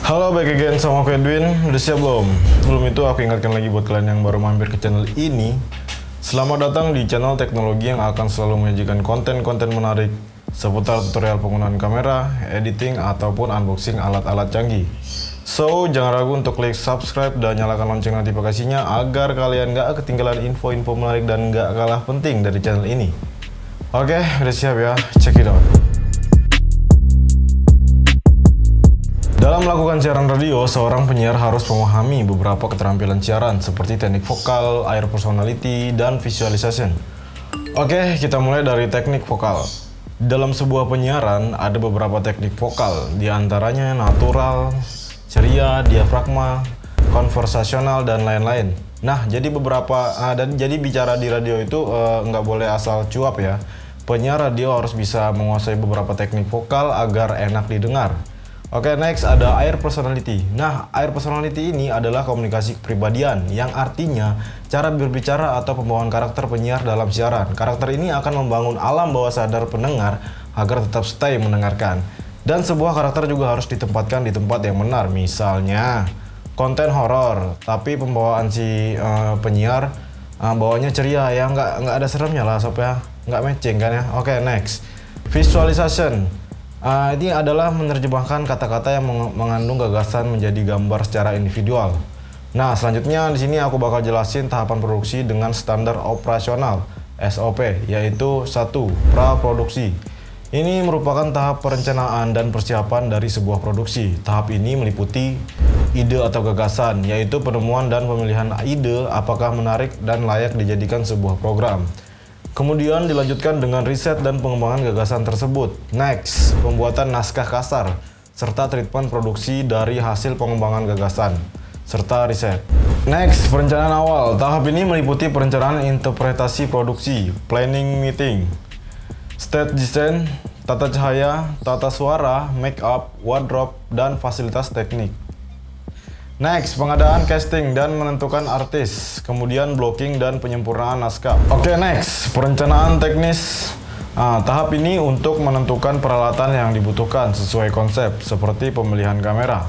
Halo, back again sama aku Edwin. Udah siap belum? Sebelum itu aku ingatkan lagi buat kalian yang baru mampir ke channel ini. Selamat datang di channel teknologi yang akan selalu menyajikan konten-konten menarik seputar tutorial penggunaan kamera, editing, ataupun unboxing alat-alat canggih. So, jangan ragu untuk klik subscribe dan nyalakan lonceng notifikasinya agar kalian gak ketinggalan info-info menarik dan gak kalah penting dari channel ini. Oke, udah siap ya? Check it out. Dalam melakukan siaran radio, seorang penyiar harus memahami beberapa keterampilan siaran seperti teknik vokal, air personality, dan visualization. Oke, kita mulai dari teknik vokal. Dalam sebuah penyiaran, ada beberapa teknik vokal, diantaranya natural, ceria, diafragma, konversasional, dan lain-lain. Nah, jadi jadi bicara di radio itu nggak boleh asal cuap ya. Penyiar radio harus bisa menguasai beberapa teknik vokal agar enak didengar. Oke, next ada air personality. Nah, air personality ini adalah komunikasi kepribadian yang artinya cara berbicara atau pembawaan karakter penyiar dalam siaran. Karakter ini akan membangun alam bawah sadar pendengar agar tetap stay mendengarkan. Dan sebuah karakter juga harus ditempatkan di tempat yang benar. Misalnya, konten horor, tapi pembawaan si penyiar bawaannya ceria ya, nggak ada seremnya lah sob ya, nggak matching kan ya. Oke, next visualization. Ini adalah menerjemahkan kata-kata yang mengandung gagasan menjadi gambar secara individual. Nah, selanjutnya di sini aku bakal jelasin tahapan produksi dengan standar operasional (SOP), yaitu 1. Praproduksi. Ini merupakan tahap perencanaan dan persiapan dari sebuah produksi. Tahap ini meliputi ide atau gagasan, yaitu penemuan dan pemilihan ide apakah menarik dan layak dijadikan sebuah program. Kemudian dilanjutkan dengan riset dan pengembangan gagasan tersebut. Next, pembuatan naskah kasar, serta treatment produksi dari hasil pengembangan gagasan, serta riset. Next, perencanaan awal. Tahap ini meliputi perencanaan interpretasi produksi, planning meeting, stage design, tata cahaya, tata suara, make up, wardrobe, dan fasilitas teknik. Next, pengadaan casting dan menentukan artis, kemudian blocking dan penyempurnaan naskah. Oke, next, perencanaan teknis. Tahap ini untuk menentukan peralatan yang dibutuhkan sesuai konsep, seperti pemilihan kamera.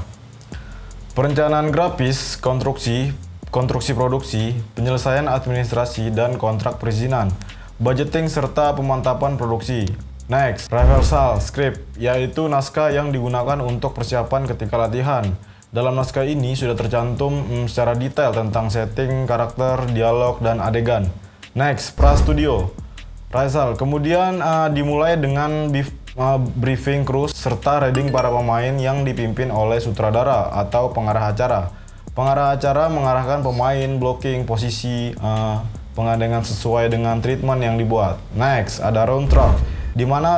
Perencanaan grafis, konstruksi produksi, penyelesaian administrasi dan kontrak perizinan, budgeting serta pemantapan produksi. Next, rehearsal script, yaitu naskah yang digunakan untuk persiapan ketika latihan. Dalam naskah ini sudah tercantum secara detail tentang setting, karakter, dialog, dan adegan. Next, pra-studio. Rehearsal. Kemudian dimulai dengan briefing kru serta reading para pemain yang dipimpin oleh sutradara atau pengarah acara. Pengarah acara mengarahkan pemain, blocking, posisi, pengadegan sesuai dengan treatment yang dibuat. Next, ada round track, di mana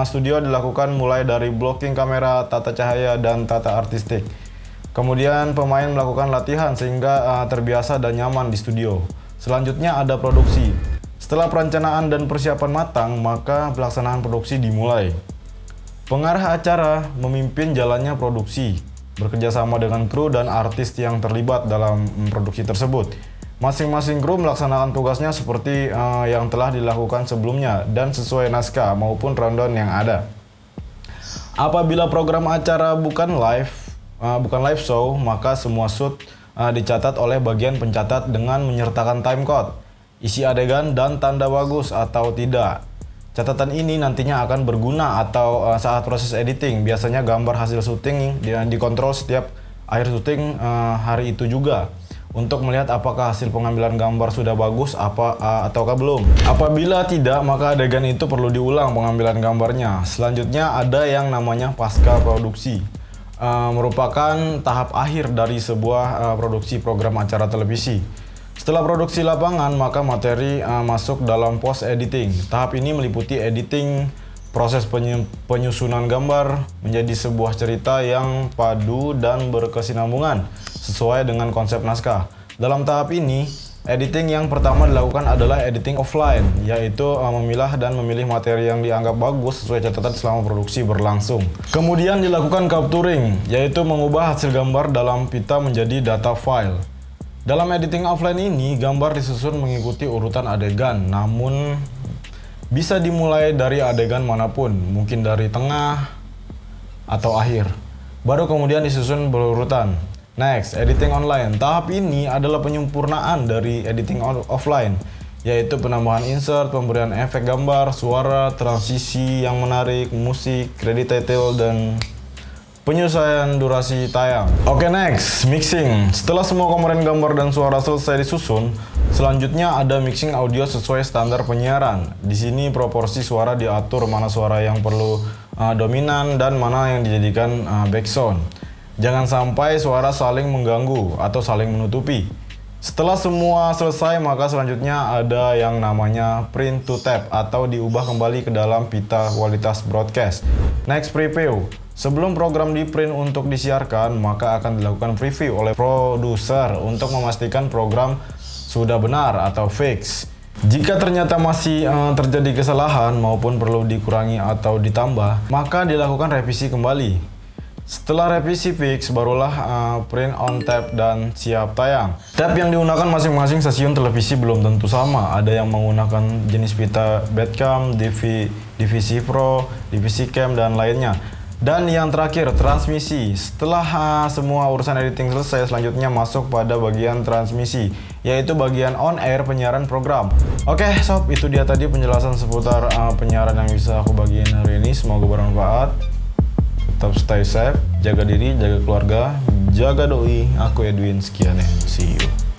studio dilakukan mulai dari blocking kamera, tata cahaya, dan tata artistik. Kemudian pemain melakukan latihan sehingga terbiasa dan nyaman di studio. Selanjutnya ada produksi. Setelah perencanaan dan persiapan matang, maka pelaksanaan produksi dimulai. Pengarah acara memimpin jalannya produksi, bekerjasama dengan kru dan artis yang terlibat dalam produksi tersebut. Masing-masing kru melaksanakan tugasnya seperti yang telah dilakukan sebelumnya dan sesuai naskah maupun rundown yang ada. Apabila program acara bukan live show, maka semua shoot dicatat oleh bagian pencatat dengan menyertakan timecode, isi adegan, dan tanda bagus atau tidak. Catatan ini nantinya akan berguna atau saat proses editing. Biasanya gambar hasil syuting dikontrol setiap akhir syuting hari itu juga untuk melihat apakah hasil pengambilan gambar sudah bagus ataukah belum. Apabila tidak, maka adegan itu perlu diulang pengambilan gambarnya. Selanjutnya ada yang namanya pasca produksi. Merupakan tahap akhir dari sebuah produksi program acara televisi. Setelah produksi lapangan, maka materi masuk dalam post editing. Tahap ini meliputi editing, proses penyusunan gambar menjadi sebuah cerita yang padu dan berkesinambungan sesuai dengan konsep naskah. Dalam tahap ini, editing yang pertama dilakukan adalah editing offline, yaitu memilah dan memilih materi yang dianggap bagus sesuai catatan selama produksi berlangsung. Kemudian dilakukan capturing, yaitu mengubah hasil gambar dalam pita menjadi data file. Dalam editing offline ini, gambar disusun mengikuti urutan adegan, namun bisa dimulai dari adegan manapun, mungkin dari tengah atau akhir. baru kemudian disusun berurutan. Next, editing online. Tahap ini adalah penyempurnaan dari editing offline, yaitu penambahan insert, pemberian efek gambar, suara, transisi yang menarik, musik, credit title, dan penyesuaian durasi tayang. Oke, next, mixing. Setelah semua komponen gambar dan suara selesai disusun, selanjutnya ada mixing audio sesuai standar penyiaran. Di sini proporsi suara diatur, mana suara yang perlu dominan dan mana yang dijadikan background. Jangan sampai suara saling mengganggu atau saling menutupi. Setelah semua selesai, maka selanjutnya ada yang namanya print to tape atau diubah kembali ke dalam pita kualitas broadcast. Next, preview. Sebelum program di print untuk disiarkan, maka akan dilakukan preview oleh produser untuk memastikan program sudah benar atau fix. Jika ternyata masih terjadi kesalahan maupun perlu dikurangi atau ditambah, maka dilakukan revisi kembali. Setelah revisi fix, barulah print on tape dan siap tayang. Tape yang digunakan masing-masing stasiun televisi belum tentu sama. Ada yang menggunakan jenis pita Betcam, divisi Pro, divisi Cam, dan lainnya. Dan yang terakhir, transmisi. Setelah semua urusan editing selesai, selanjutnya masuk pada bagian transmisi, yaitu bagian on air penyiaran program. Oke sob, itu dia tadi penjelasan seputar penyiaran yang bisa aku bagiin hari ini. Semoga bermanfaat. Tetap stay safe, jaga diri, jaga keluarga, jaga doi. Aku Edwin, sekian ya. See you.